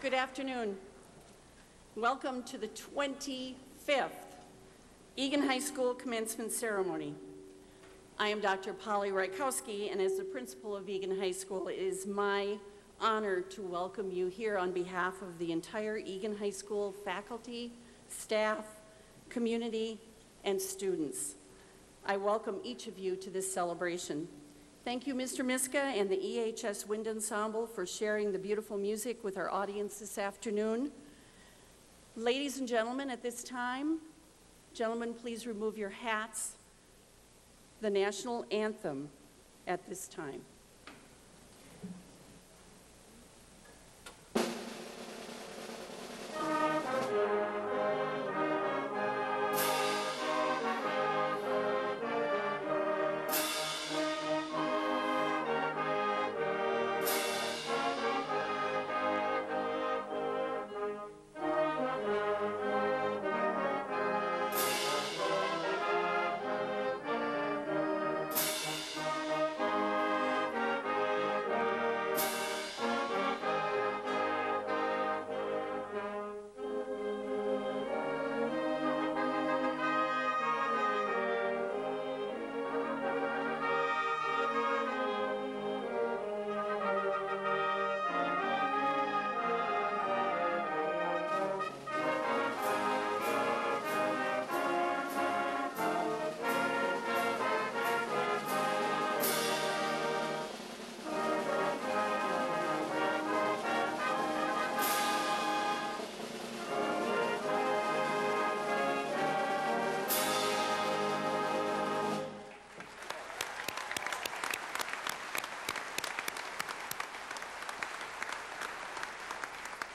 Good afternoon. Welcome to the 25th Egan High School Commencement Ceremony. I am Dr. Polly Rykowski, and as the principal of Egan High School, it is my honor to welcome you here on behalf of the entire Egan High School faculty, staff, community, and students. I welcome each of you to this celebration. Thank you, Mr. Miska and the EHS Wind Ensemble for sharing the beautiful music with our audience this afternoon. Ladies and gentlemen, at this time, gentlemen, please remove your hats. The national anthem at this time.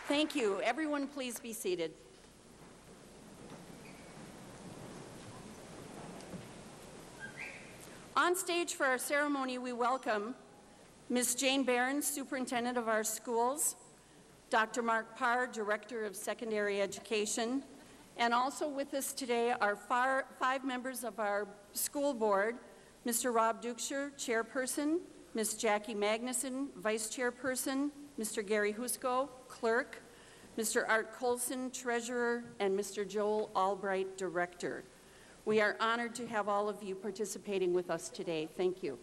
Thank you. Everyone, please be seated. On stage for our ceremony, we welcome Ms. Jane Barron, Superintendent of our schools, Dr. Mark Parr, Director of Secondary Education, and also with us today are five members of our school board, Mr. Rob Dukeshire, Chairperson, Ms. Jackie Magnuson, Vice Chairperson, Mr. Gary Husko, Clerk, Mr. Art Colson, Treasurer, and Mr. Joel Albright, Director. We are honored to have all of you participating with us today. Thank you.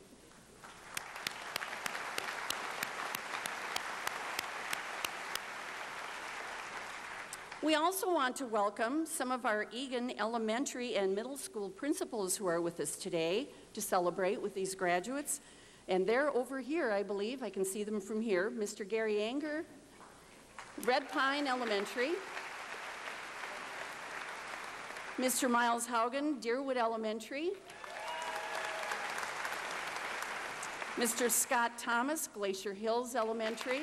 We also want to welcome some of our Egan elementary and middle school principals who are with us today to celebrate with these graduates. And they're over here, I believe. I can see them from here. Mr. Gary Anger, Red Pine Elementary. Mr. Miles Haugen, Deerwood Elementary. Mr. Scott Thomas, Glacier Hills Elementary.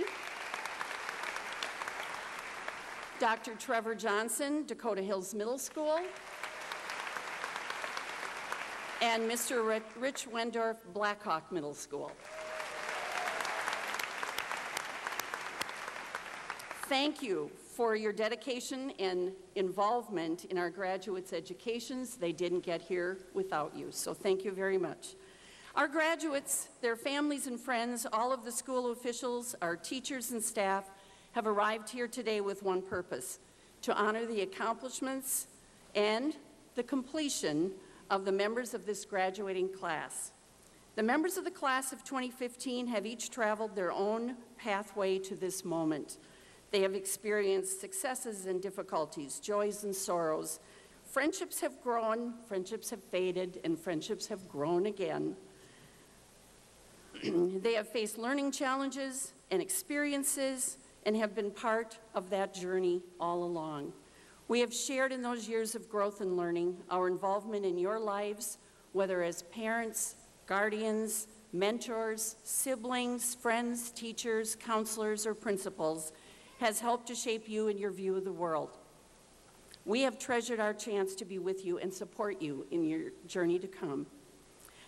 Dr. Trevor Johnson, Dakota Hills Middle School. And Mr. Rich Wendorf, Blackhawk Middle School. Thank you for your dedication and involvement in our graduates' educations. They didn't get here without you, so thank you very much. Our graduates, their families and friends, all of the school officials, our teachers and staff have arrived here today with one purpose: to honor the accomplishments and the completion of the members of this graduating class. The members of the class of 2015 have each traveled their own pathway to this moment. They have experienced successes and difficulties, joys and sorrows. Friendships have grown, friendships have faded, and friendships have grown again. They have faced learning challenges and experiences and have been part of that journey all along. We have shared in those years of growth and learning our involvement in your lives, whether as parents, guardians, mentors, siblings, friends, teachers, counselors, or principals, has helped to shape you and your view of the world. We have treasured our chance to be with you and support you in your journey to come.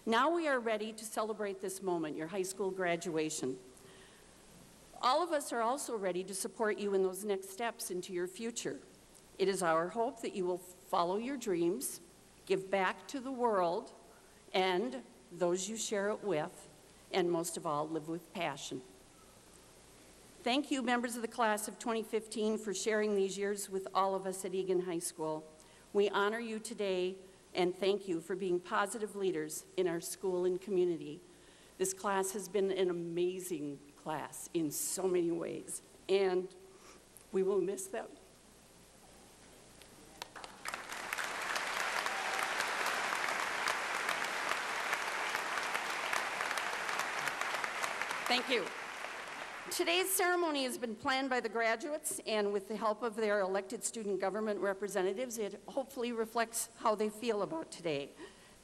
Now we are ready to celebrate this moment, your high school graduation. All of us are also ready to support you in those next steps into your future. It is our hope that you will follow your dreams, give back to the world and those you share it with, and most of all, live with passion. Thank you, members of the class of 2015, for sharing these years with all of us at Egan High School. We honor you today and thank you for being positive leaders in our school and community. This class has been an amazing class in so many ways, and we will miss them. Thank you. Today's ceremony has been planned by the graduates, and with the help of their elected student government representatives, it hopefully reflects how they feel about today.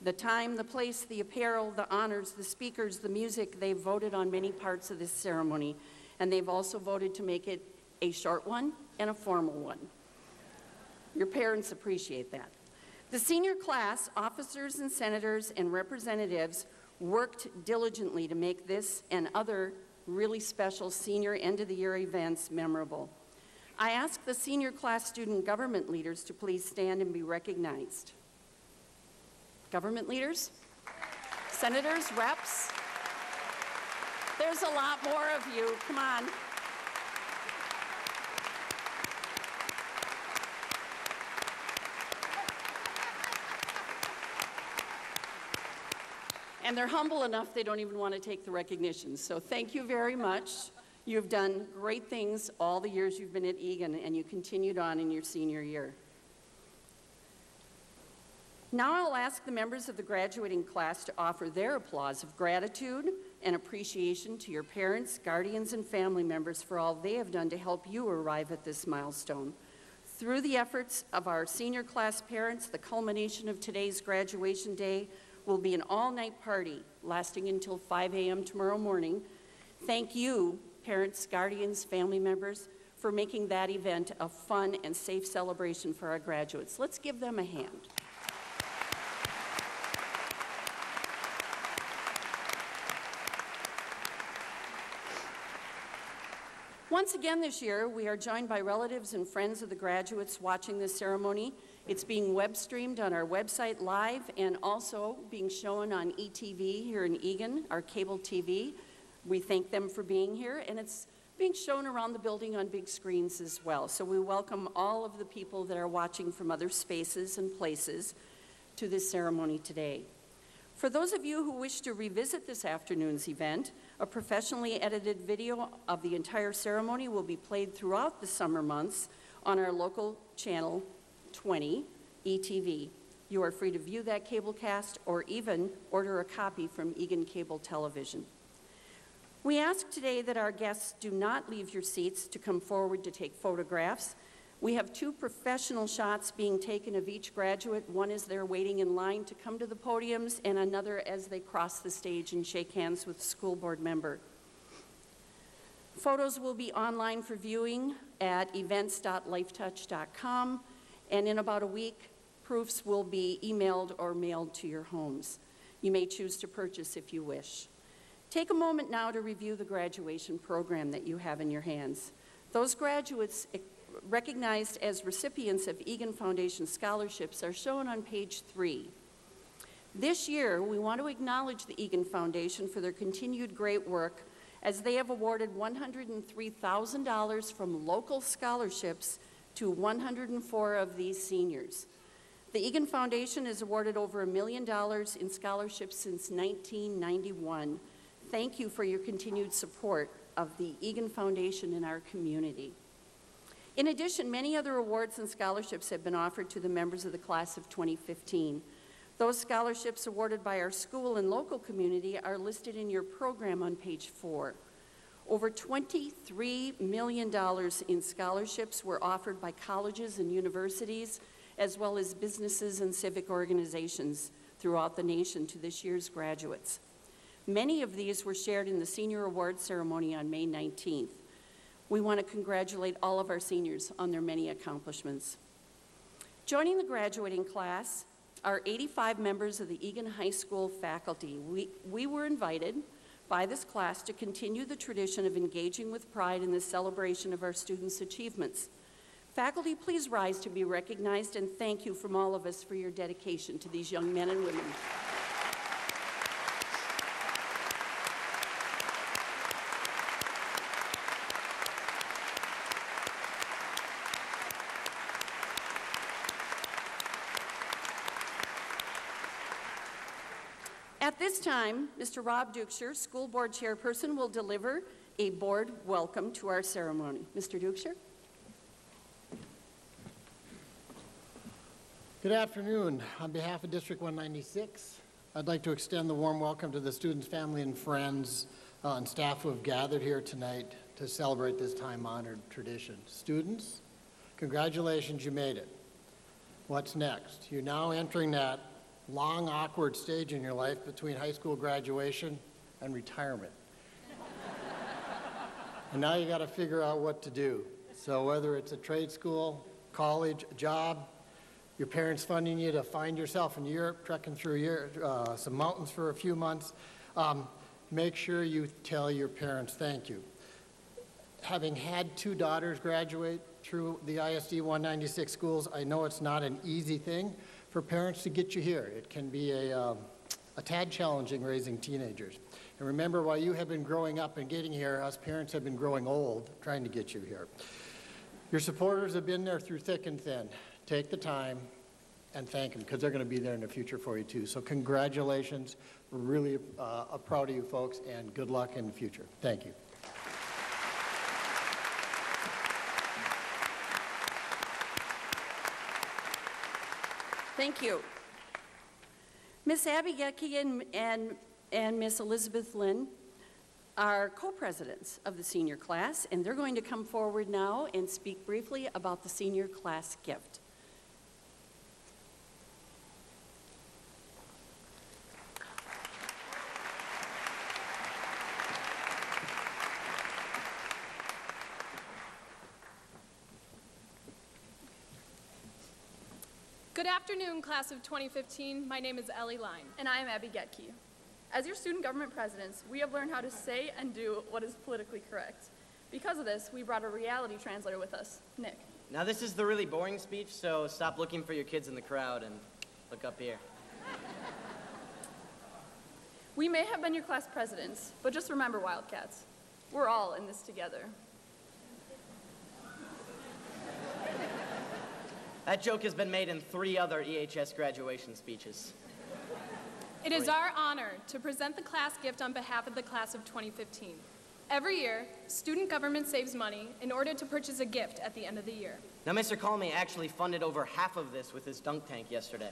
The time, the place, the apparel, the honors, the speakers, the music, they've voted on many parts of this ceremony, and they've also voted to make it a short one and a formal one. Your parents appreciate that. The senior class, officers and senators and representatives worked diligently to make this and other really special senior end-of-the-year events memorable. I ask the senior class student government leaders to please stand and be recognized. Government leaders, senators, reps. There's a lot more of you. Come on. And they're humble enough they don't even want to take the recognition. So thank you very much. You've done great things all the years you've been at Egan, and you continued on in your senior year. Now I'll ask the members of the graduating class to offer their applause of gratitude and appreciation to your parents, guardians, and family members for all they have done to help you arrive at this milestone. Through the efforts of our senior class parents, the culmination of today's graduation day will be an all-night party lasting until 5 a.m. tomorrow morning. Thank you, parents, guardians, family members, for making that event a fun and safe celebration for our graduates. Let's give them a hand. Once again this year, we are joined by relatives and friends of the graduates watching this ceremony. It's being web streamed on our website live and also being shown on ETV here in Egan, our cable TV. We thank them for being here, and it's being shown around the building on big screens as well. So we welcome all of the people that are watching from other spaces and places to this ceremony today. For those of you who wish to revisit this afternoon's event, a professionally edited video of the entire ceremony will be played throughout the summer months on our local channel 20, ETV. You are free to view that cable cast or even order a copy from Egan Cable Television. We ask today that our guests do not leave your seats to come forward to take photographs. We have 2 professional shots being taken of each graduate. One as they're waiting in line to come to the podiums, and another as they cross the stage and shake hands with a school board member. Photos will be online for viewing at events.lifetouch.com. And in about a week, proofs will be emailed or mailed to your homes. You may choose to purchase if you wish. Take a moment now to review the graduation program that you have in your hands. Those graduates recognized as recipients of Egan Foundation scholarships are shown on page 3. This year, we want to acknowledge the Egan Foundation for their continued great work as they have awarded $103,000 from local scholarships to 104 of these seniors. The Egan Foundation has awarded over $1 million in scholarships since 1991. Thank you for your continued support of the Egan Foundation in our community. In addition, many other awards and scholarships have been offered to the members of the class of 2015. Those scholarships awarded by our school and local community are listed in your program on page 4. Over $23 million in scholarships were offered by colleges and universities, as well as businesses and civic organizations throughout the nation to this year's graduates. Many of these were shared in the senior awards ceremony on May 19th. We want to congratulate all of our seniors on their many accomplishments. Joining the graduating class are 85 members of the Egan High School faculty. We were invited by this class to continue the tradition of engaging with pride in the celebration of our students' achievements. Faculty, please rise to be recognized, and thank you from all of us for your dedication to these young men and women. At this time, Mr. Rob Dukeshire, School Board Chairperson, will deliver a board welcome to our ceremony. Mr. Dukeshire. Good afternoon. On behalf of District 196, I'd like to extend the warm welcome to the students, family, and friends and staff who have gathered here tonight to celebrate this time-honored tradition. Students, congratulations, you made it. What's next? You're now entering that long, awkward stage in your life between high school graduation and retirement. And now you got to figure out what to do. So whether it's a trade school, college, a job, your parents funding you to find yourself in Europe, trekking through some mountains for a few months, make sure you tell your parents thank you. Having had 2 daughters graduate through the ISD 196 schools, I know it's not an easy thing for parents to get you here. It can be a tad challenging raising teenagers. And remember, while you have been growing up and getting here, us parents have been growing old trying to get you here. Your supporters have been there through thick and thin. Take the time and thank them, because they're going to be there in the future for you too. So congratulations. We're really proud of you folks, and good luck in the future. Thank you. Thank you. Ms. Abby Getke and Ms. Elizabeth Lynn are co-presidents of the senior class, and they're going to come forward now and speak briefly about the senior class gift. Good afternoon, class of 2015. My name is Ellie Line. And I am Abby Getke. As your student government presidents, we have learned how to say and do what is politically correct. Because of this, we brought a reality translator with us, Nick. Now this is the really boring speech, so stop looking for your kids in the crowd and look up here. We may have been your class presidents, but just remember, Wildcats, we're all in this together. That joke has been made in 3 other EHS graduation speeches. It is our honor to present the class gift on behalf of the class of 2015. Every year, student government saves money in order to purchase a gift at the end of the year. Now, Mr. Colmy actually funded over half of this with his dunk tank yesterday.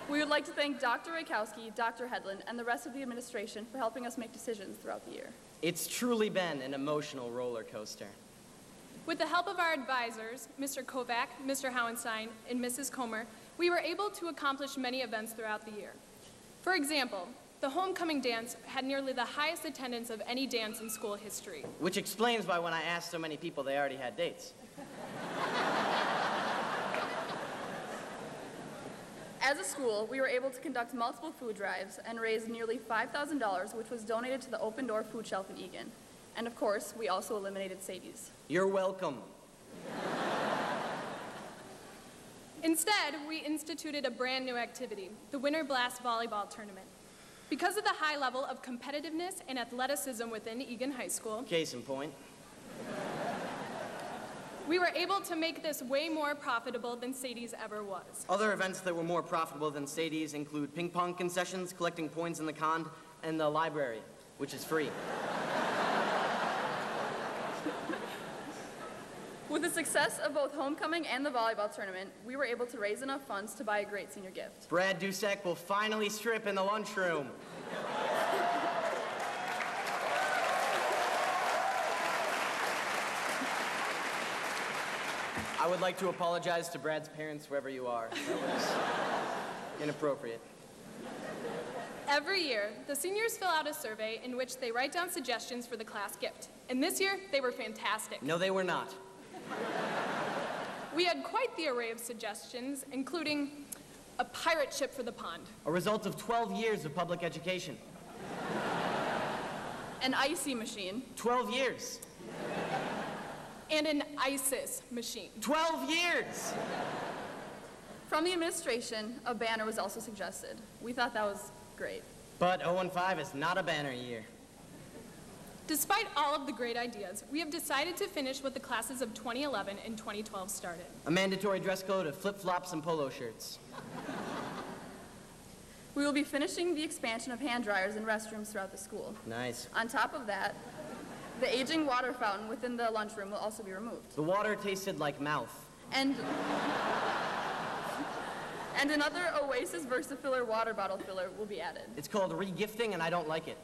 We would like to thank Dr. Rakowski, Dr. Hedlund, and the rest of the administration for helping us make decisions throughout the year. It's truly been an emotional roller coaster. With the help of our advisors, Mr. Kovac, Mr. Howenstein, and Mrs. Comer, we were able to accomplish many events throughout the year. For example, the homecoming dance had nearly the highest attendance of any dance in school history. Which explains why when I asked so many people, they already had dates. As a school, we were able to conduct multiple food drives and raise nearly $5,000, which was donated to the Open Door Food Shelf in Eagan. And of course, we also eliminated Sadie's. You're welcome. Instead, we instituted a brand new activity, the Winter Blast Volleyball Tournament. Because of the high level of competitiveness and athleticism within Eagan High School, Case in point. we were able to make this way more profitable than Sadie's ever was. Other events that were more profitable than Sadie's include ping pong concessions, collecting points in the con, and the library, which is free. With the success of both homecoming and the volleyball tournament, we were able to raise enough funds to buy a great senior gift. Brad Dusek will finally strip in the lunchroom. I would like to apologize to Brad's parents, wherever you are. That was inappropriate. Every year, the seniors fill out a survey in which they write down suggestions for the class gift. And this year, they were fantastic. No, they were not. We had quite the array of suggestions, including a pirate ship for the pond, A result of 12 years of public education. An icy machine. 12 years. and an ISIS machine. 12 years! From the administration, a banner was also suggested. We thought that was great. But 015 is not a banner year. Despite all of the great ideas, we have decided to finish what the classes of 2011 and 2012 started. A mandatory dress code of flip-flops and polo shirts. We will be finishing the expansion of hand dryers and restrooms throughout the school. Nice. On top of that, the aging water fountain within the lunchroom will also be removed. The water tasted like mouth. And another Oasis Versafiller water bottle filler will be added. It's called regifting, and I don't like it.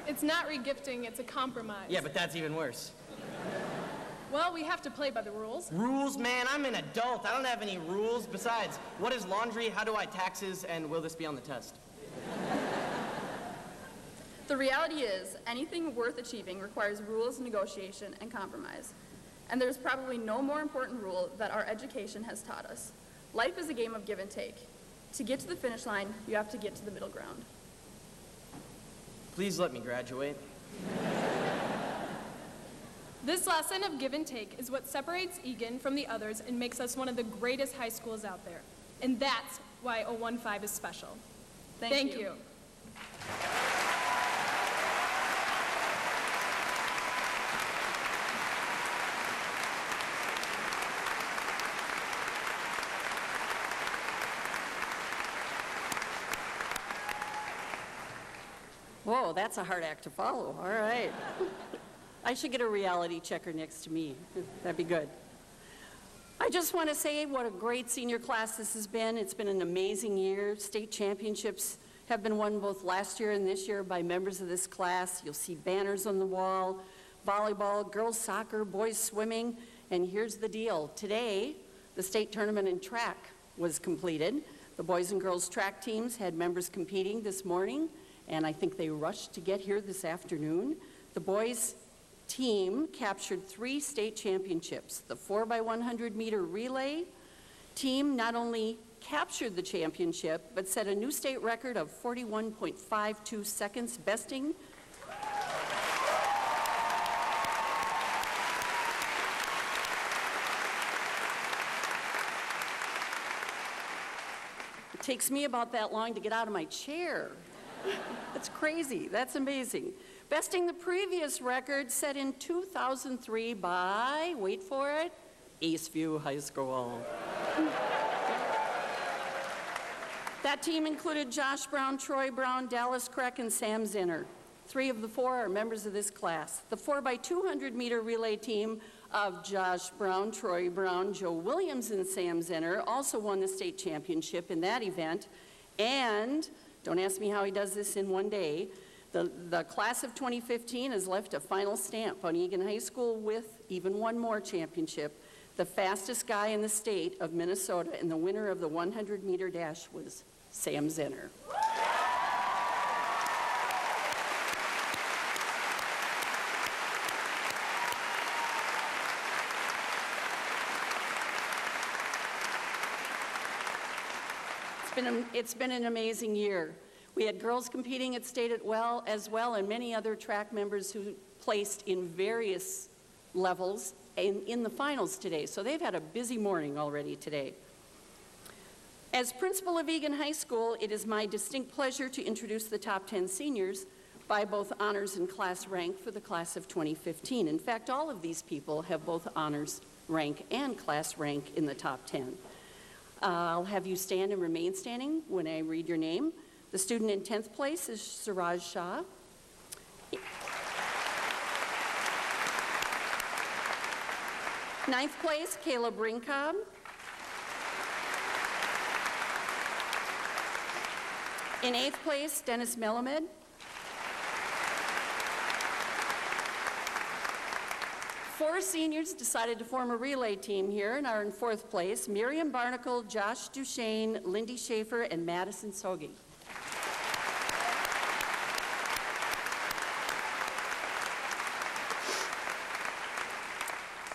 It's not regifting, it's a compromise. Yeah, but that's even worse. Well, we have to play by the rules. Rules, man, I'm an adult. I don't have any rules. Besides, what is laundry, how do I taxes, and will this be on the test? The reality is, anything worth achieving requires rules, negotiation, and compromise. And there's probably no more important rule that our education has taught us. Life is a game of give and take. To get to the finish line, you have to get to the middle ground. Please let me graduate. This lesson of give and take is what separates Egan from the others and makes us one of the greatest high schools out there. And that's why 015 is special. Thank you. Whoa, that's a hard act to follow. All right. I should get a reality checker next to me. That'd be good. I just want to say what a great senior class this has been. It's been an amazing year. State championships have been won both last year and this year by members of this class. You'll see banners on the wall, volleyball, girls soccer, boys swimming. And here's the deal. Today, the state tournament in track was completed. The boys and girls track teams had members competing this morning, and I think they rushed to get here this afternoon. The boys team captured 3 state championships. The 4x100 meter relay team not only captured the championship, but set a new state record of 41.52 seconds, besting It takes me about that long to get out of my chair. That's crazy. That's amazing. Besting the previous record set in 2003 by, wait for it, Eastview High School. That team included Josh Brown, Troy Brown, Dallas Kreck, and Sam Zinner. 3 of the 4 are members of this class. The 4x200 meter relay team of Josh Brown, Troy Brown, Joe Williams, and Sam Zinner also won the state championship in that event. And don't ask me how he does this in one day. The class of 2015 has left a final stamp on Egan High School with even one more championship. The fastest guy in the state of Minnesota and the winner of the 100-meter dash was Sam Zinner. It's been an amazing year. We had girls competing at state as well, and many other track members who placed in various levels in the finals today. So they've had a busy morning already today. As principal of Egan High School, it is my distinct pleasure to introduce the top 10 seniors by both honors and class rank for the class of 2015. In fact, all of these people have both honors rank and class rank in the top 10. I'll have you stand and remain standing when I read your name. The student in 10th place is Siraj Shah. Ninth place, Caleb Ringcob. In 8th place, Dennis Melamed. Four seniors decided to form a relay team here and are in 4th place. Miriam Barnacle, Josh Duchesne, Lindy Schaefer, and Madison Sogi.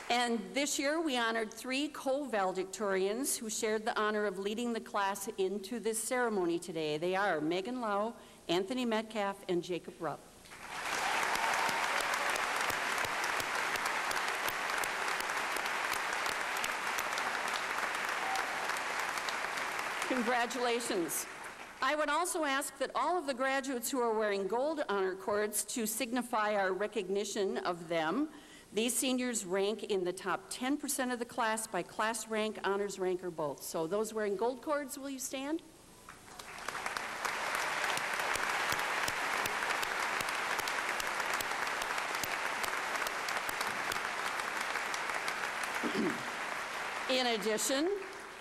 And this year we honored 3 co-valedictorians who shared the honor of leading the class into this ceremony today. They are Megan Lau, Anthony Metcalf, and Jacob Rupp. Congratulations. I would also ask that all of the graduates who are wearing gold honor cords to signify our recognition of them. These seniors rank in the top 10% of the class by class rank, honors rank, or both. So those wearing gold cords, will you stand? In addition,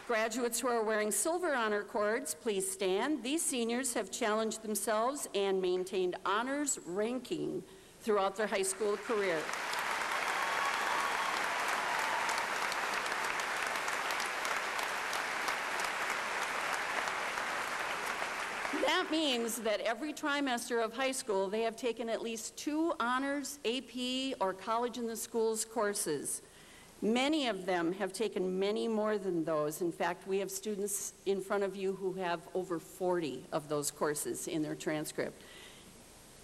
graduates who are wearing silver honor cords, please stand. These seniors have challenged themselves and maintained honors ranking throughout their high school career. That means that every trimester of high school, they have taken at least 2 honors, AP, or college in the schools courses. Many of them have taken many more than those. In fact, we have students in front of you who have over 40 of those courses in their transcript.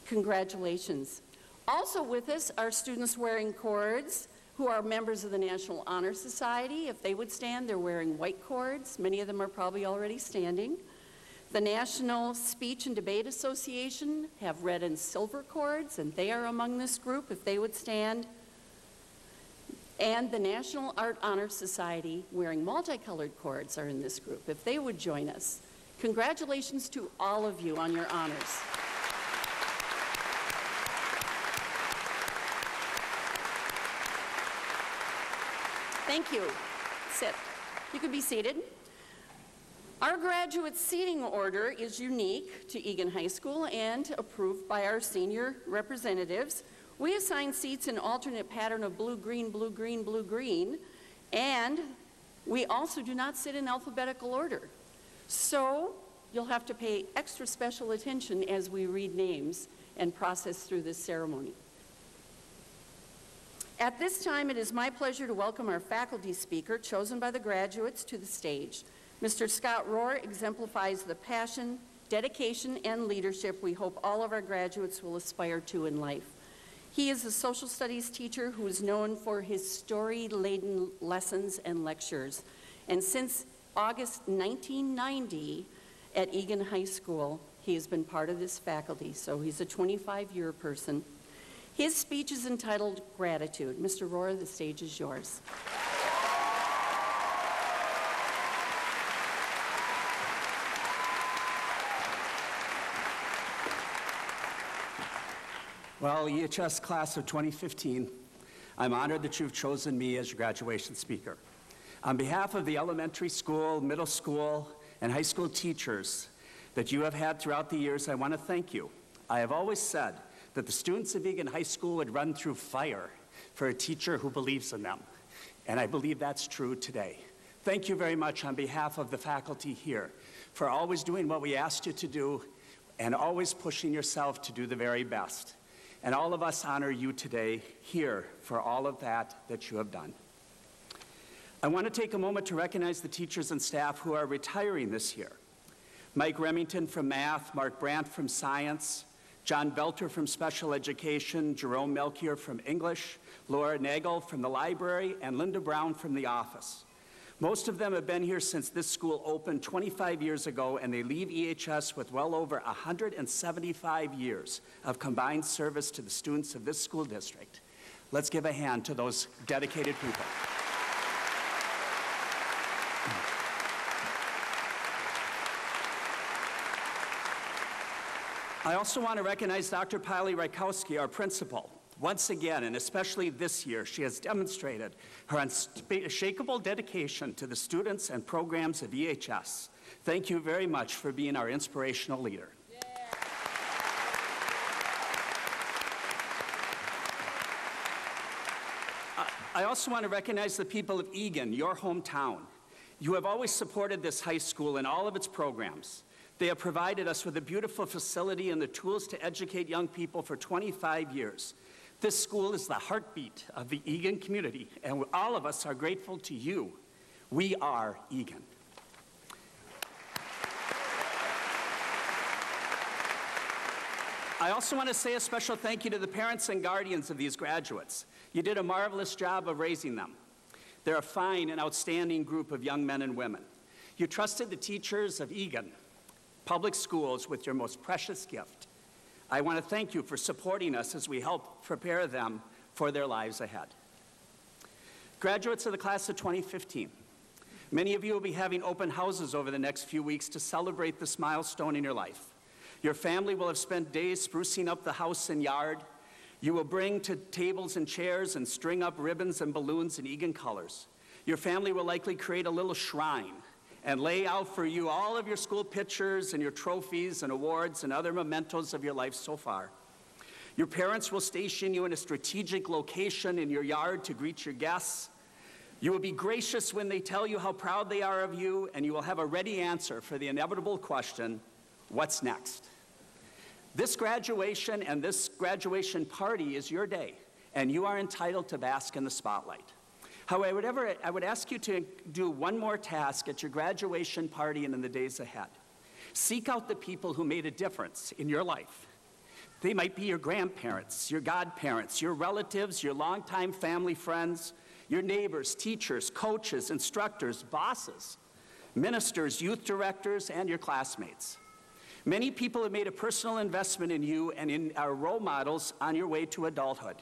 Congratulations. Also with us are students wearing cords who are members of the National Honor Society. If they would stand, they're wearing white cords. Many of them are probably already standing. The National Speech and Debate Association have red and silver cords, and they are among this group, if they would stand. And the National Art Honor Society, wearing multicolored cords, are in this group, if they would join us. Congratulations to all of you on your honors. Thank you. Sit. You can be seated. Our graduate seating order is unique to Eagan High School and approved by our senior representatives. We assign seats in alternate pattern of blue, green, blue, green, blue, green, and we also do not sit in alphabetical order. So you'll have to pay extra special attention as we read names and process through this ceremony. At this time, it is my pleasure to welcome our faculty speaker, chosen by the graduates, to the stage. Mr. Scott Rohr exemplifies the passion, dedication, and leadership we hope all of our graduates will aspire to in life. He is a social studies teacher who is known for his story-laden lessons and lectures. And since August 1990 at Eagan High School, he has been part of this faculty, so he's a 25-year person. His speech is entitled Gratitude. Mr. Rohr, the stage is yours. Well, EHS class of 2015, I'm honored that you've chosen me as your graduation speaker. On behalf of the elementary school, middle school, and high school teachers that you have had throughout the years, I want to thank you. I have always said that the students of Eagan High School would run through fire for a teacher who believes in them, and I believe that's true today. Thank you very much on behalf of the faculty here for always doing what we asked you to do and always pushing yourself to do the very best. And all of us honor you today here for all of that you have done. I want to take a moment to recognize the teachers and staff who are retiring this year. Mike Remington from math, Mark Brandt from science, John Belter from special education, Jerome Melchior from English, Laura Nagel from the library, and Linda Brown from the office. Most of them have been here since this school opened 25 years ago, and they leave EHS with well over 175 years of combined service to the students of this school district. Let's give a hand to those dedicated people. I also want to recognize Dr. Piley Rykowski, our principal. Once again, and especially this year, she has demonstrated her unshakable dedication to the students and programs of EHS. Thank you very much for being our inspirational leader. Yeah. I also want to recognize the people of Eagan, your hometown. You have always supported this high school in all of its programs. They have provided us with a beautiful facility and the tools to educate young people for 25 years. This school is the heartbeat of the Eagan community, and all of us are grateful to you. We are Eagan. I also want to say a special thank you to the parents and guardians of these graduates. You did a marvelous job of raising them. They're a fine and outstanding group of young men and women. You trusted the teachers of Eagan Public Schools with your most precious gift. I want to thank you for supporting us as we help prepare them for their lives ahead. Graduates of the class of 2015, many of you will be having open houses over the next few weeks to celebrate this milestone in your life. Your family will have spent days sprucing up the house and yard. You will bring to tables and chairs and string up ribbons and balloons in Egan colors. Your family will likely create a little shrine and lay out for you all of your school pictures and your trophies and awards and other mementos of your life so far. Your parents will station you in a strategic location in your yard to greet your guests. You will be gracious when they tell you how proud they are of you, and you will have a ready answer for the inevitable question, what's next? This graduation and this graduation party is your day, and you are entitled to bask in the spotlight. However, I would ask you to do one more task at your graduation party and in the days ahead. Seek out the people who made a difference in your life. They might be your grandparents, your godparents, your relatives, your longtime family friends, your neighbors, teachers, coaches, instructors, bosses, ministers, youth directors, and your classmates. Many people have made a personal investment in you and are role models on your way to adulthood.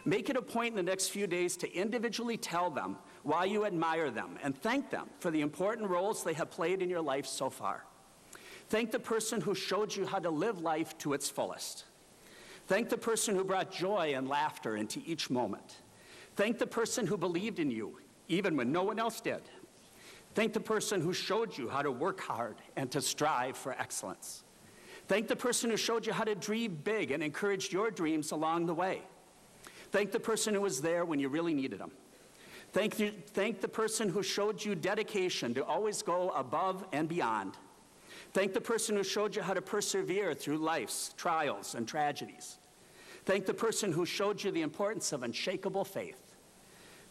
Make it a point in the next few days to individually tell them why you admire them and thank them for the important roles they have played in your life so far. Thank the person who showed you how to live life to its fullest. Thank the person who brought joy and laughter into each moment. Thank the person who believed in you, even when no one else did. Thank the person who showed you how to work hard and to strive for excellence. Thank the person who showed you how to dream big and encouraged your dreams along the way. Thank the person who was there when you really needed them. Thank the person who showed you dedication to always go above and beyond. Thank the person who showed you how to persevere through life's trials and tragedies. Thank the person who showed you the importance of unshakable faith.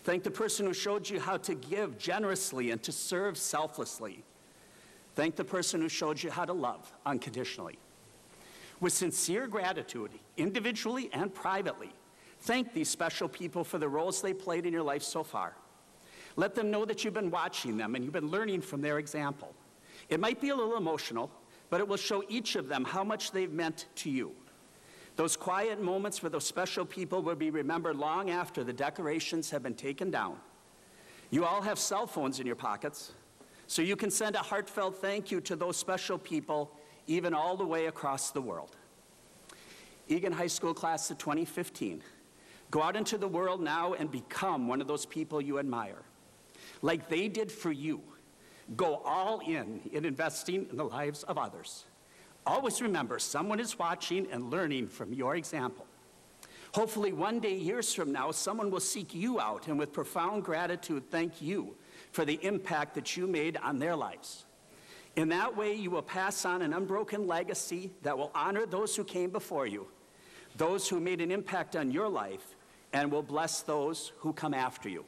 Thank the person who showed you how to give generously and to serve selflessly. Thank the person who showed you how to love unconditionally. With sincere gratitude, individually and privately, thank these special people for the roles they played in your life so far. Let them know that you've been watching them and you've been learning from their example. It might be a little emotional, but it will show each of them how much they've meant to you. Those quiet moments for those special people will be remembered long after the decorations have been taken down. You all have cell phones in your pockets, so you can send a heartfelt thank you to those special people, even all the way across the world. Egan High School class of 2015, go out into the world now and become one of those people you admire. Like they did for you, go all in investing in the lives of others. Always remember, someone is watching and learning from your example. Hopefully one day, years from now, someone will seek you out and with profound gratitude thank you for the impact that you made on their lives. In that way, you will pass on an unbroken legacy that will honor those who came before you, those who made an impact on your life, and will bless those who come after you.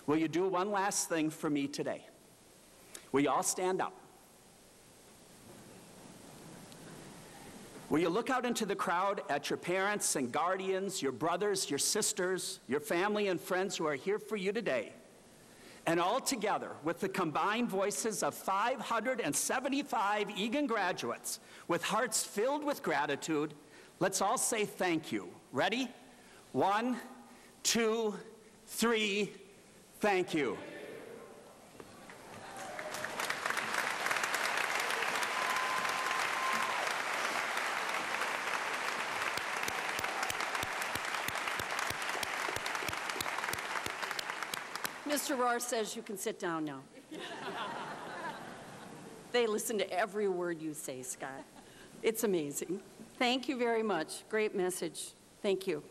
Will you do one last thing for me today? Will you all stand up? Will you look out into the crowd at your parents and guardians, your brothers, your sisters, your family and friends who are here for you today? And all together, with the combined voices of 575 Egan graduates, with hearts filled with gratitude, let's all say thank you. Ready? 1, 2, 3, thank you. Mr. Rohr says you can sit down now. They listen to every word you say, Scott. It's amazing. Thank you very much. Great message. Thank you.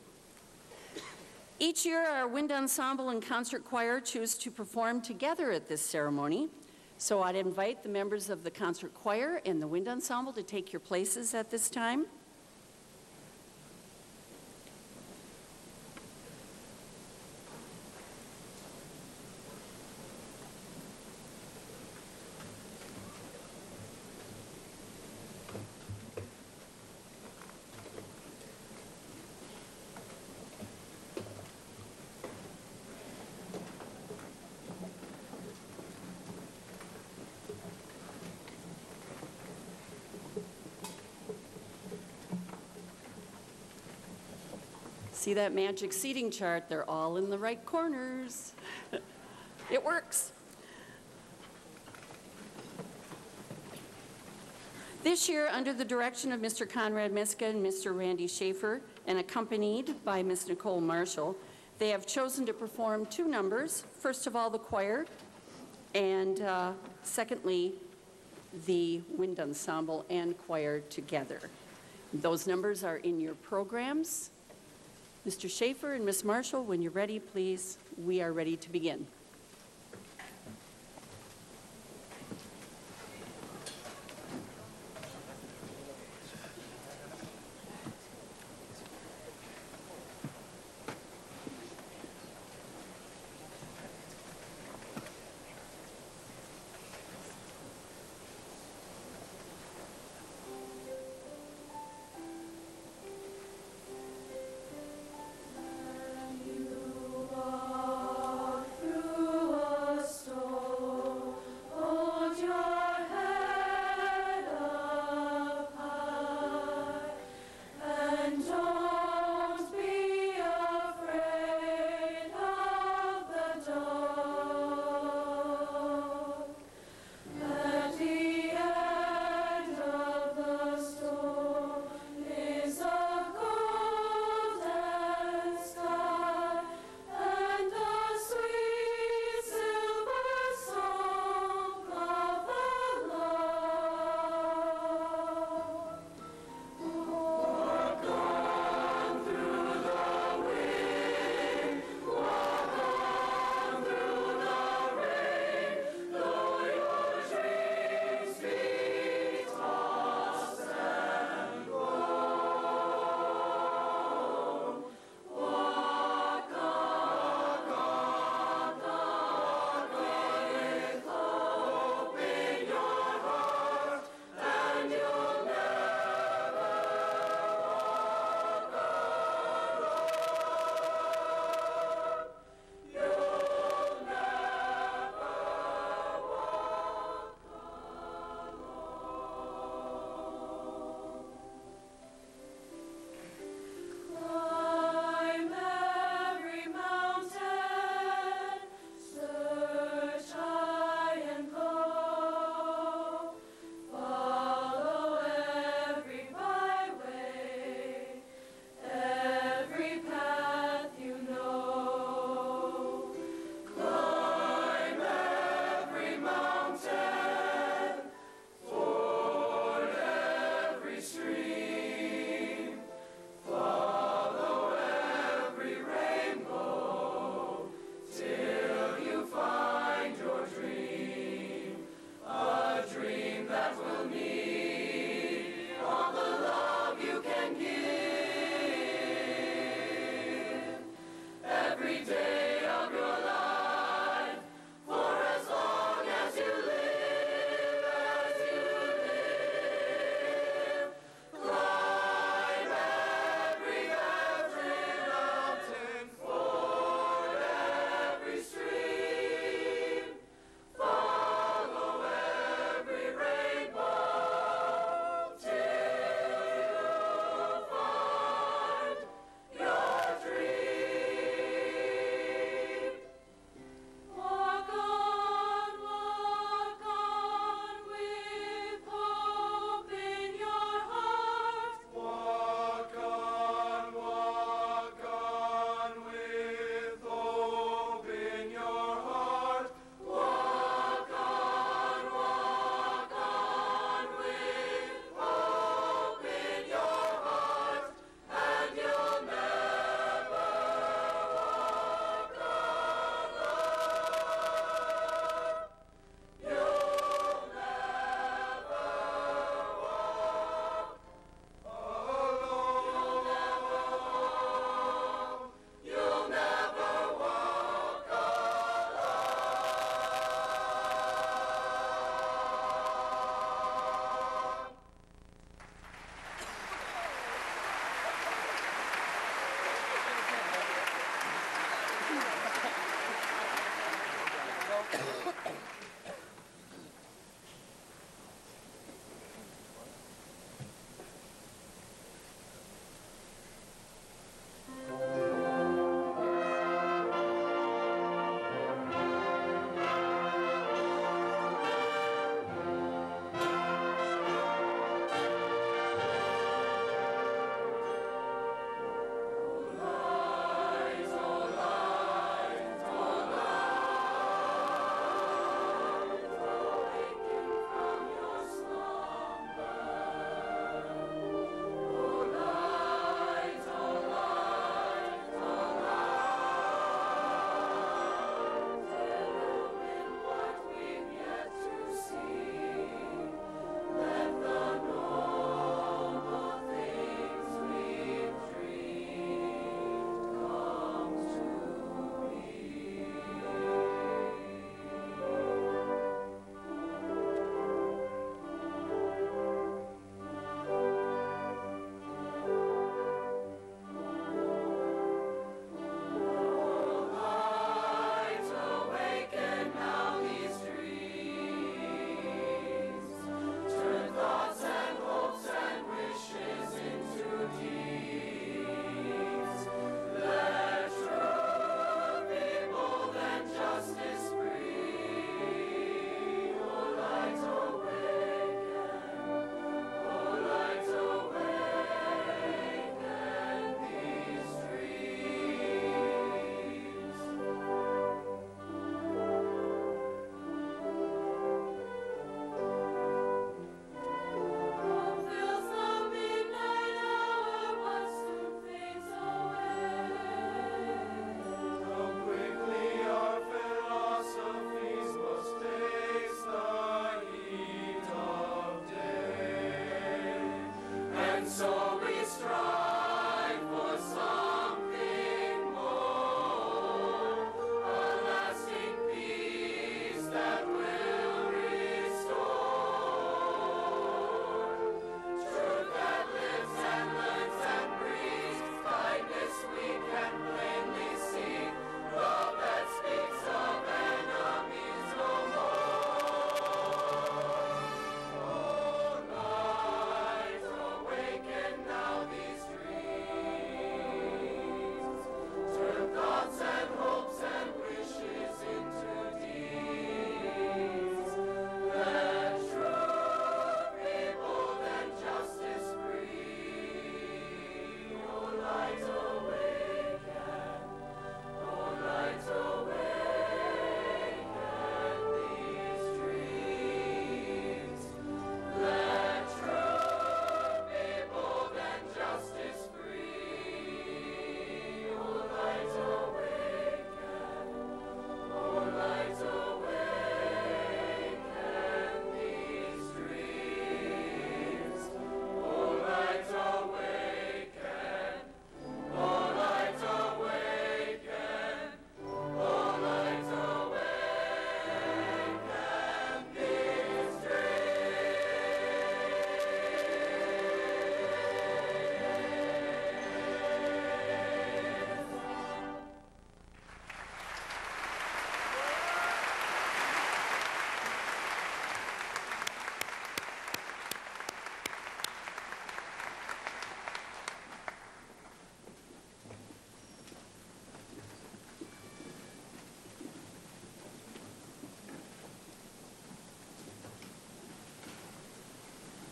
Each year, our wind ensemble and concert choir choose to perform together at this ceremony. So I'd invite the members of the concert choir and the wind ensemble to take your places at this time. See that magic seating chart? They're all in the right corners. It works. This year, under the direction of Mr. Conrad Miska and Mr. Randy Schaefer, and accompanied by Ms. Nicole Marshall. They have chosen to perform 2 numbers. First of all, the choir, and secondly, the wind ensemble and choir together. Those numbers are in your programs. Mr. Schaefer and Ms. Marshall, when you're ready, please, we are ready to begin. Through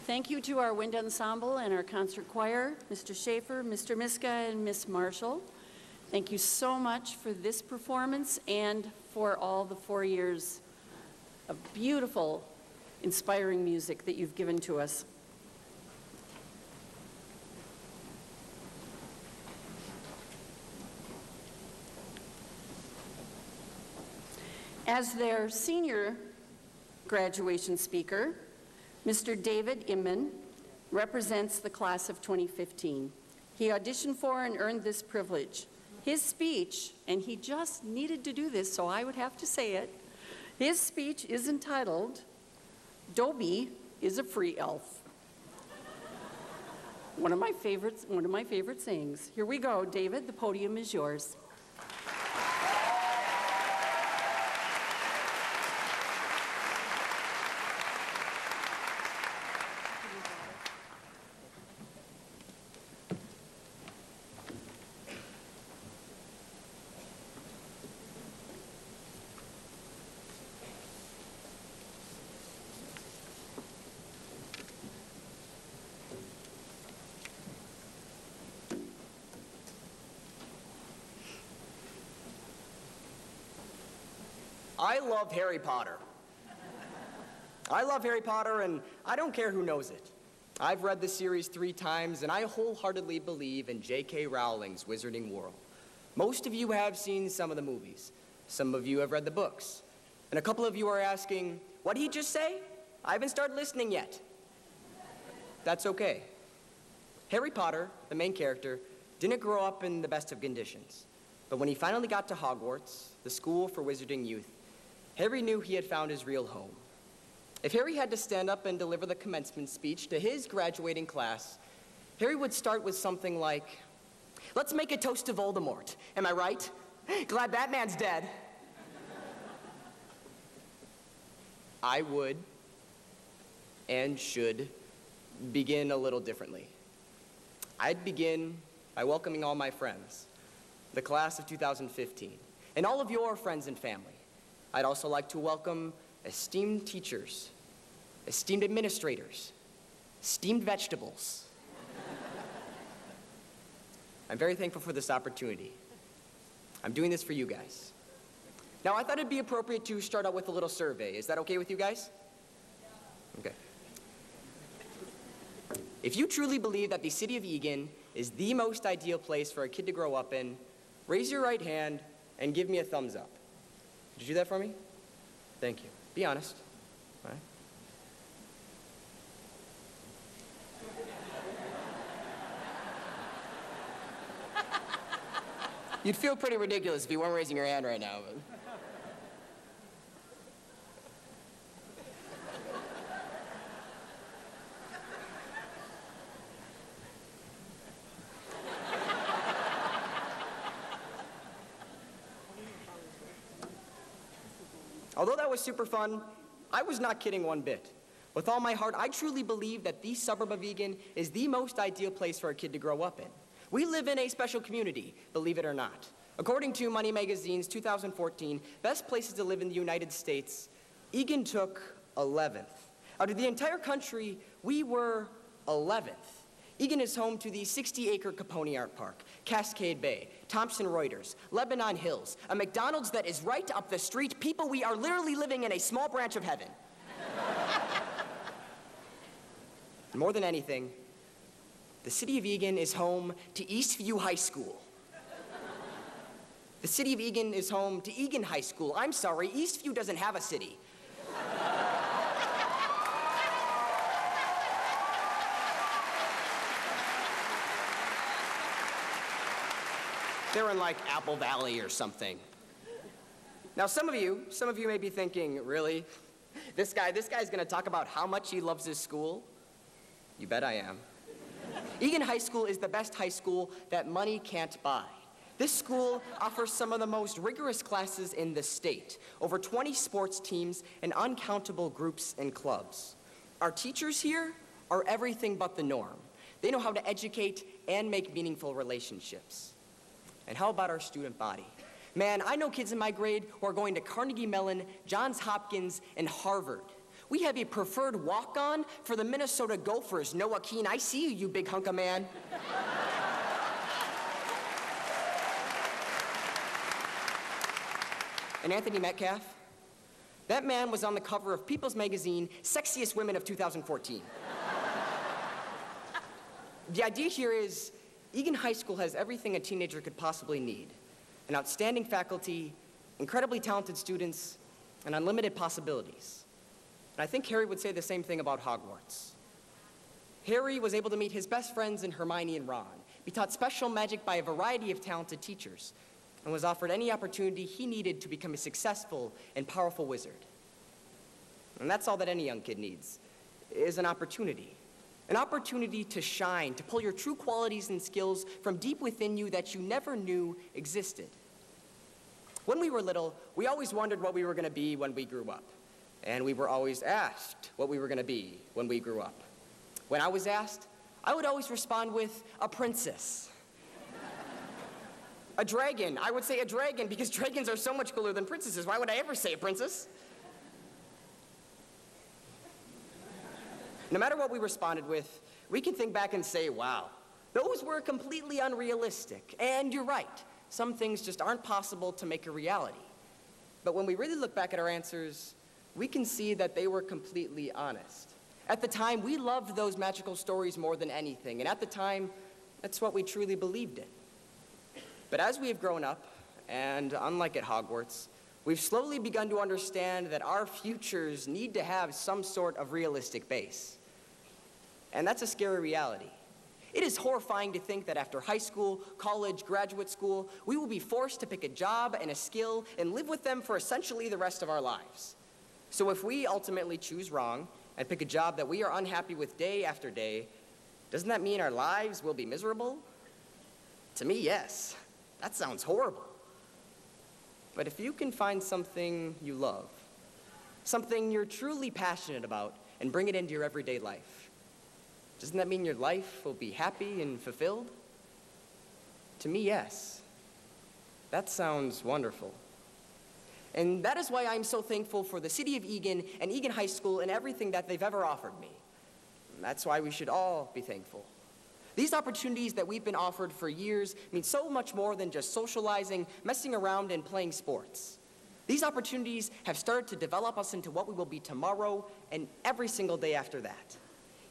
Thank you to our wind ensemble and our concert choir, Mr. Schaefer, Mr. Miska, and Miss Marshall. Thank you so much for this performance and for all the 4 years of beautiful, inspiring music that you've given to us. As their senior graduation speaker, Mr. David Inman represents the class of 2015. He auditioned for and earned this privilege. His speech, and he just needed to do this, so I would have to say it, his speech is entitled, "Dobie is a Free Elf." One of my favorite sayings. Here we go, David, the podium is yours. I love Harry Potter. I love Harry Potter, and I don't care who knows it. I've read the series 3 times, and I wholeheartedly believe in J.K. Rowling's Wizarding World. Most of you have seen some of the movies. Some of you have read the books. And a couple of you are asking, what did he just say? I haven't started listening yet. That's okay. Harry Potter, the main character, didn't grow up in the best of conditions. But when he finally got to Hogwarts, the school for wizarding youth, Harry knew he had found his real home. If Harry had to stand up and deliver the commencement speech to his graduating class, Harry would start with something like, "Let's make a toast to Voldemort. Am I right? Glad that man's dead." I would and should begin a little differently. I'd begin by welcoming all my friends, the class of 2015, and all of your friends and family. I'd also like to welcome esteemed teachers, esteemed administrators, esteemed vegetables. I'm very thankful for this opportunity. I'm doing this for you guys. Now, I thought it'd be appropriate to start out with a little survey. Is that okay with you guys? Okay. If you truly believe that the city of Eagan is the most ideal place for a kid to grow up in, raise your right hand and give me a thumbs up. Did you do that for me? Thank you. Be honest. All right. You'd feel pretty ridiculous if you weren't raising your hand right now. But... Although that was super fun, I was not kidding one bit. With all my heart, I truly believe that the suburb of Eagan is the most ideal place for a kid to grow up in. We live in a special community, believe it or not. According to Money Magazine's 2014 Best Places to Live in the United States, Eagan took 11th. Out of the entire country, we were 11th. Eagan is home to the 60-acre Capone Art Park, Cascade Bay, Thomson Reuters, Lebanon Hills, a McDonald's that is right up the street. People, we are literally living in a small branch of heaven. More than anything, the city of Eagan is home to Eastview High School. The city of Eagan is home to Eagan High School. I'm sorry, Eastview doesn't have a city. They're in like Apple Valley or something. Now some of you may be thinking, really? This guy's gonna talk about how much he loves his school? You bet I am. Eagan High School is the best high school that money can't buy. This school offers some of the most rigorous classes in the state, over 20 sports teams and uncountable groups and clubs. Our teachers here are everything but the norm. They know how to educate and make meaningful relationships. And how about our student body? Man, I know kids in my grade who are going to Carnegie Mellon, Johns Hopkins, and Harvard. We have a preferred walk-on for the Minnesota Gophers. Noah Keane, I see you, you big hunk of man. And Anthony Metcalf, that man was on the cover of People's Magazine, Sexiest Women of 2014. The idea here is Eagan High School has everything a teenager could possibly need. An outstanding faculty, incredibly talented students, and unlimited possibilities. And I think Harry would say the same thing about Hogwarts. Harry was able to meet his best friends in Hermione and Ron, be taught special magic by a variety of talented teachers, and was offered any opportunity he needed to become a successful and powerful wizard. And that's all that any young kid needs, is an opportunity. An opportunity to shine, to pull your true qualities and skills from deep within you that you never knew existed. When we were little, we always wondered what we were going to be when we grew up. And we were always asked what we were going to be when we grew up. When I was asked, I would always respond with a princess. A dragon. I would say a dragon because dragons are so much cooler than princesses. Why would I ever say a princess? No matter what we responded with, we can think back and say, wow, those were completely unrealistic. And you're right. Some things just aren't possible to make a reality. But when we really look back at our answers, we can see that they were completely honest. At the time, we loved those magical stories more than anything. And at the time, that's what we truly believed in. But as we have grown up, and unlike at Hogwarts, we've slowly begun to understand that our futures need to have some sort of realistic base. And that's a scary reality. It is horrifying to think that after high school, college, graduate school, we will be forced to pick a job and a skill and live with them for essentially the rest of our lives. So if we ultimately choose wrong and pick a job that we are unhappy with day after day, doesn't that mean our lives will be miserable? To me, yes. That sounds horrible. But if you can find something you love, something you're truly passionate about, and bring it into your everyday life, doesn't that mean your life will be happy and fulfilled? To me, yes. That sounds wonderful. And that is why I'm so thankful for the city of Eagan and Eagan High School and everything that they've ever offered me. And that's why we should all be thankful. These opportunities that we've been offered for years mean so much more than just socializing, messing around, and playing sports. These opportunities have started to develop us into what we will be tomorrow and every single day after that.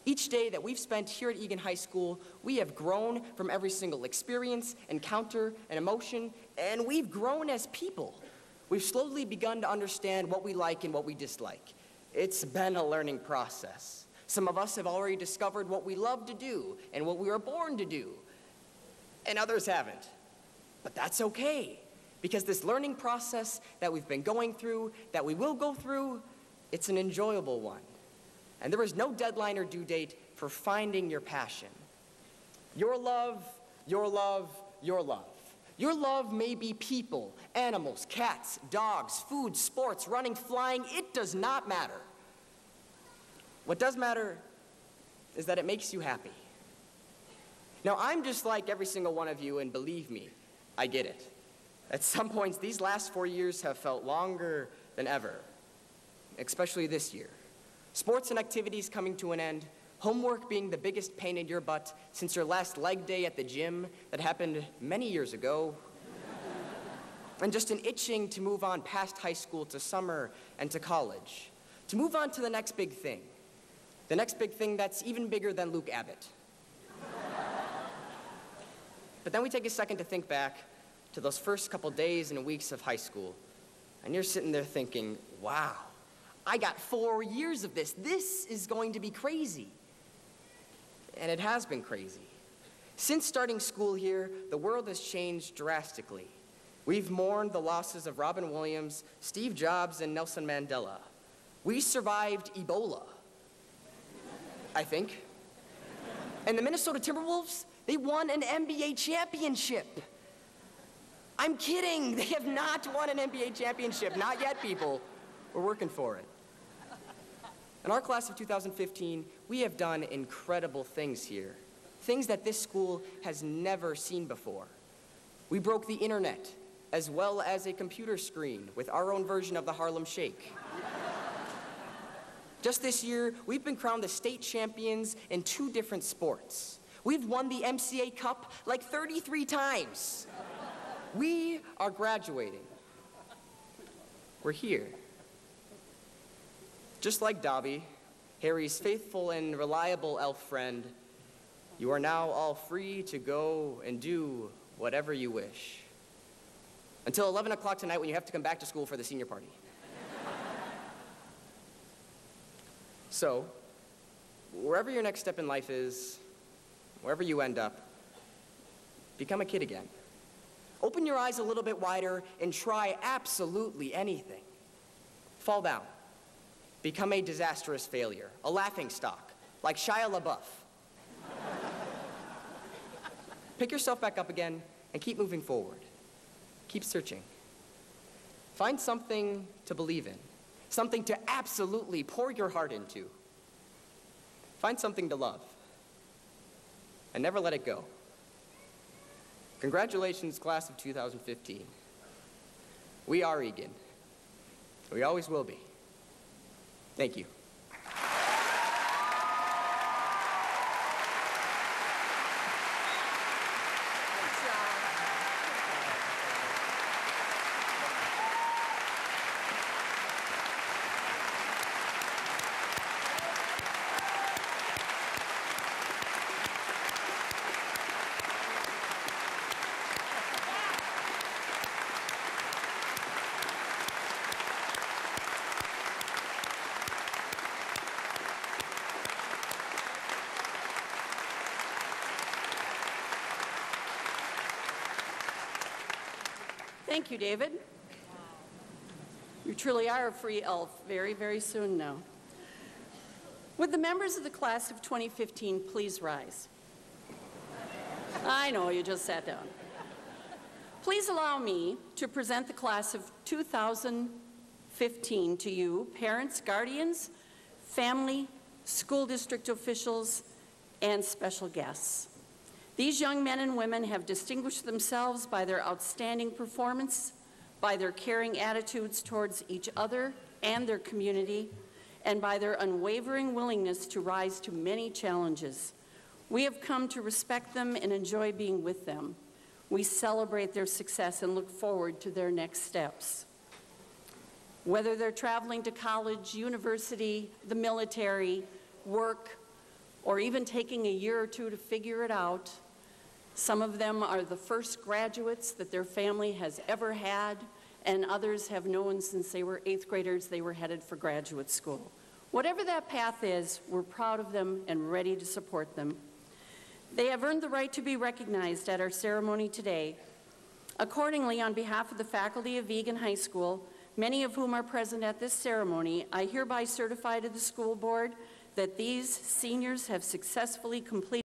Each day that we've spent here at Eagan High School, we have grown from every single experience, encounter, and emotion, and we've grown as people. We've slowly begun to understand what we like and what we dislike. It's been a learning process. Some of us have already discovered what we love to do and what we were born to do, and others haven't. But that's okay, because this learning process that we've been going through, that we will go through, it's an enjoyable one. And there is no deadline or due date for finding your passion. Your love, your love, your love. Your love may be people, animals, cats, dogs, food, sports, running, flying. It does not matter. What does matter is that it makes you happy. Now, I'm just like every single one of you, and believe me, I get it. At some points, these last 4 years have felt longer than ever, especially this year. Sports and activities coming to an end, homework being the biggest pain in your butt since your last leg day at the gym that happened many years ago, and just an itching to move on past high school to summer and to college, to move on to the next big thing. The next big thing that's even bigger than Luke Abbott. But then we take a second to think back to those first couple days and weeks of high school, and you're sitting there thinking, wow, I got 4 years of this. This is going to be crazy. And it has been crazy. Since starting school here, the world has changed drastically. We've mourned the losses of Robin Williams, Steve Jobs, and Nelson Mandela. We survived Ebola, I think. And the Minnesota Timberwolves, they won an NBA championship. I'm kidding. They have not won an NBA championship. Not yet, people. We're working for it. In our class of 2015, we have done incredible things here. Things that this school has never seen before. We broke the internet, as well as a computer screen with our own version of the Harlem Shake. Just this year, we've been crowned the state champions in 2 different sports. We've won the MCA Cup like 33 times. We are graduating. We're here. Just like Dobby, Harry's faithful and reliable elf friend, you are now all free to go and do whatever you wish. Until 11 o'clock tonight when you have to come back to school for the senior party. So, wherever your next step in life is, wherever you end up, become a kid again. Open your eyes a little bit wider and try absolutely anything. Fall down. Become a disastrous failure, a laughingstock, like Shia LaBeouf. Pick yourself back up again and keep moving forward. Keep searching. Find something to believe in, something to absolutely pour your heart into. Find something to love, and never let it go. Congratulations, class of 2015. We are Egan. We always will be. Thank you. Thank you, David. You truly are a free elf very, very soon now. Would the members of the class of 2015 please rise? I know, you just sat down. Please allow me to present the class of 2015 to you, parents, guardians, family, school district officials, and special guests. These young men and women have distinguished themselves by their outstanding performance, by their caring attitudes towards each other and their community, and by their unwavering willingness to rise to many challenges. We have come to respect them and enjoy being with them. We celebrate their success and look forward to their next steps. Whether they're traveling to college, university, the military, work, or even taking a year or two to figure it out, some of them are the first graduates that their family has ever had, and others have known since they were 8th graders they were headed for graduate school. Whatever that path is, we're proud of them and ready to support them. They have earned the right to be recognized at our ceremony today. Accordingly, on behalf of the faculty of Egan High School, many of whom are present at this ceremony, I hereby certify to the school board that these seniors have successfully completed